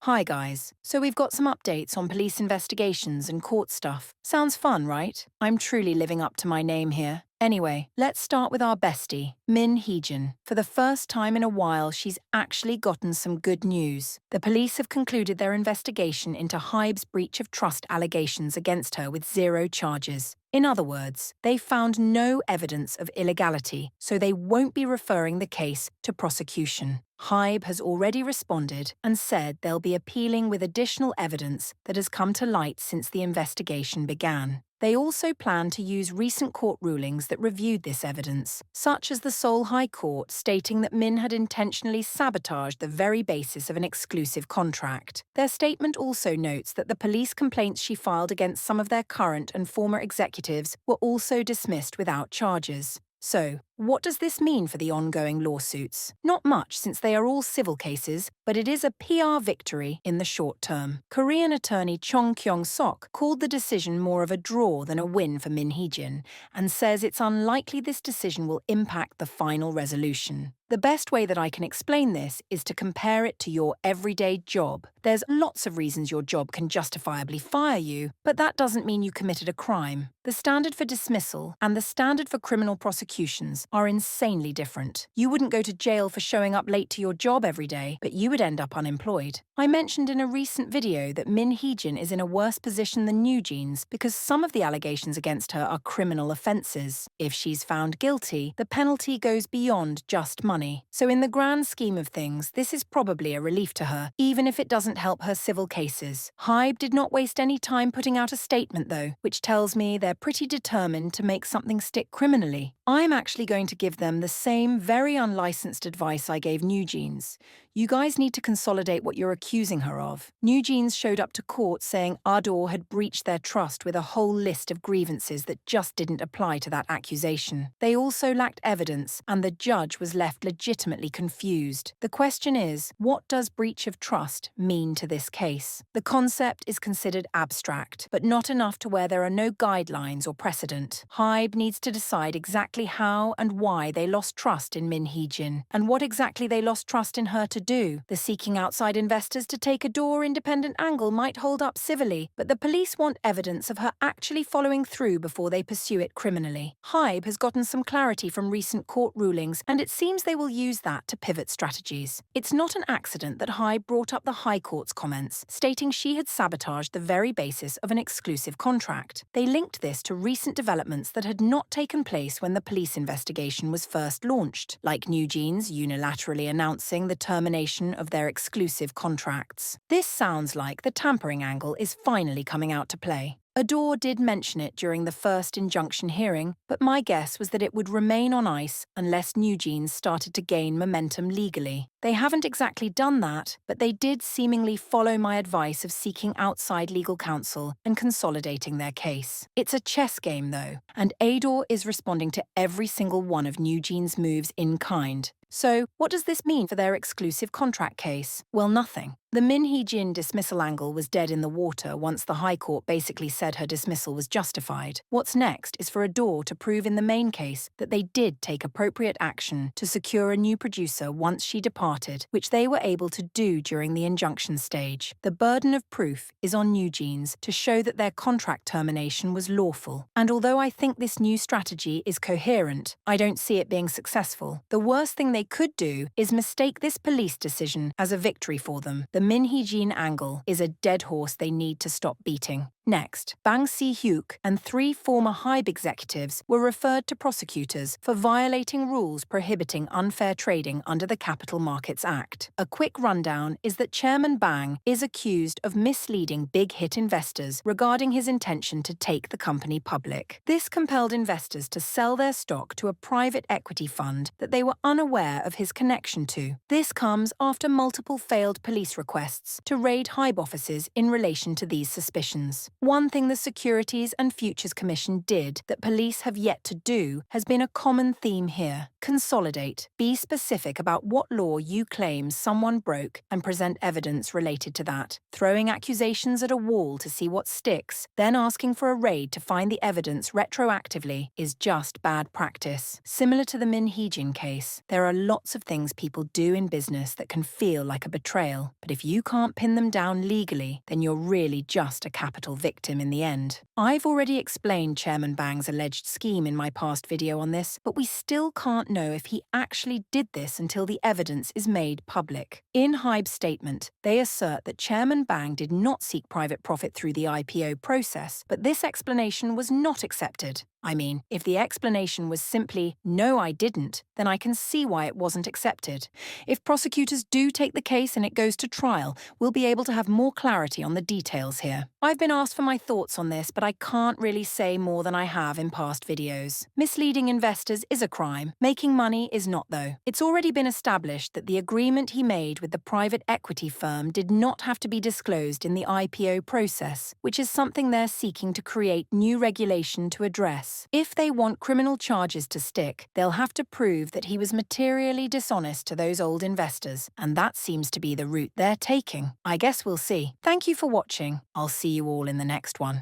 Hi guys, so we've got some updates on police investigations and court stuff. Sounds fun, right? I'm truly living up to my name here. Anyway, let's start with our bestie, Heejin. For the first time in a while, she's actually gotten some good news. The police have concluded their investigation into HYBE's breach of trust allegations against her with 0 charges. In other words, they found no evidence of illegality, so they won't be referring the case to prosecution. HYBE has already responded and said they'll be appealing with additional evidence that has come to light since the investigation began. They also plan to use recent court rulings that reviewed this evidence, such as the Seoul High Court stating that Min had intentionally sabotaged the very basis of an exclusive contract. Their statement also notes that the police complaints she filed against some of their current and former executives were also dismissed without charges. So, what does this mean for the ongoing lawsuits? Not much, since they are all civil cases, but it is a PR victory in the short term. Korean attorney Chung Kyung-sok called the decision more of a draw than a win for Hee-jin, and says it's unlikely this decision will impact the final resolution. The best way that I can explain this is to compare it to your everyday job. There's lots of reasons your job can justifiably fire you, but that doesn't mean you committed a crime. The standard for dismissal and the standard for criminal prosecutions are insanely different. You wouldn't go to jail for showing up late to your job every day, but you would end up unemployed. I mentioned in a recent video that Hee-jin is in a worse position than NewJeans because some of the allegations against her are criminal offences. If she's found guilty, the penalty goes beyond just money. So in the grand scheme of things, this is probably a relief to her, even if it doesn't help her civil cases. HYBE did not waste any time putting out a statement though, which tells me they're pretty determined to make something stick criminally. I'm actually going to give them the same very unlicensed advice I gave NewJeans. You guys need to consolidate what you're accusing her of. NewJeans showed up to court saying ADOR had breached their trust with a whole list of grievances that just didn't apply to that accusation. They also lacked evidence, and the judge was left legitimately confused. The question is, what does breach of trust mean to this case? The concept is considered abstract, but not enough to where there are no guidelines or precedent. HYBE needs to decide exactly how and why they lost trust in Hee-jin, and what exactly they lost trust in her to do. The seeking outside investors to take ADOR independent angle might hold up civilly, but the police want evidence of her actually following through before they pursue it criminally. HYBE has gotten some clarity from recent court rulings, and it seems they will use that to pivot strategies. It's not an accident that HYBE brought up the High Court's comments, stating she had sabotaged the very basis of an exclusive contract. They linked this to recent developments that had not taken place when the police investigation was first launched, like NewJeans unilaterally announcing the termination of their exclusive contracts. This sounds like the tampering angle is finally coming out to play. ADOR did mention it during the first injunction hearing, but my guess was that it would remain on ice unless NewJeans started to gain momentum legally. They haven't exactly done that, but they did seemingly follow my advice of seeking outside legal counsel and consolidating their case. It's a chess game, though, and ADOR is responding to every single one of NewJeans' moves in kind. So, what does this mean for their exclusive contract case? Well, nothing. The Hee-jin dismissal angle was dead in the water once the High Court basically said her dismissal was justified. What's next is for ADOR to prove in the main case that they did take appropriate action to secure a new producer once she departed, which they were able to do during the injunction stage. The burden of proof is on NewJeans to show that their contract termination was lawful. And although I think this new strategy is coherent, I don't see it being successful. The worst thing they could do is mistake this police decision as a victory for them. The Hee-jin angle is a dead horse they need to stop beating. Next, Bang Si-Hyuk and 3 former HYBE executives were referred to prosecutors for violating rules prohibiting unfair trading under the Capital Markets Act. A quick rundown is that Chairman Bang is accused of misleading BigHit investors regarding his intention to take the company public. This compelled investors to sell their stock to a private equity fund that they were unaware of his connection to. This comes after multiple failed police requests to raid HYBE offices in relation to these suspicions. One thing the Securities and Futures Commission did that police have yet to do has been a common theme here. Consolidate. Be specific about what law you claim someone broke and present evidence related to that. Throwing accusations at a wall to see what sticks, then asking for a raid to find the evidence retroactively is just bad practice. Similar to the Heejin case, there are lots of things people do in business that can feel like a betrayal, but if you can't pin them down legally, then you're really just a capital victim in the end. I've already explained Chairman Bang's alleged scheme in my past video on this, but we still can't know if he actually did this until the evidence is made public. In HYBE's statement, they assert that Chairman Bang did not seek private profit through the IPO process, but this explanation was not accepted. I mean, if the explanation was simply, "No, I didn't," then I can see why it wasn't accepted. If prosecutors do take the case and it goes to trial, we'll be able to have more clarity on the details here. I've been asked for my thoughts on this, but I can't really say more than I have in past videos. Misleading investors is a crime. Making money is not, though. It's already been established that the agreement he made with the private equity firm did not have to be disclosed in the IPO process, which is something they're seeking to create new regulation to address. If they want criminal charges to stick, they'll have to prove that he was materially dishonest to those old investors, and that seems to be the route they're taking. I guess we'll see. Thank you for watching. I'll see you all in the next one.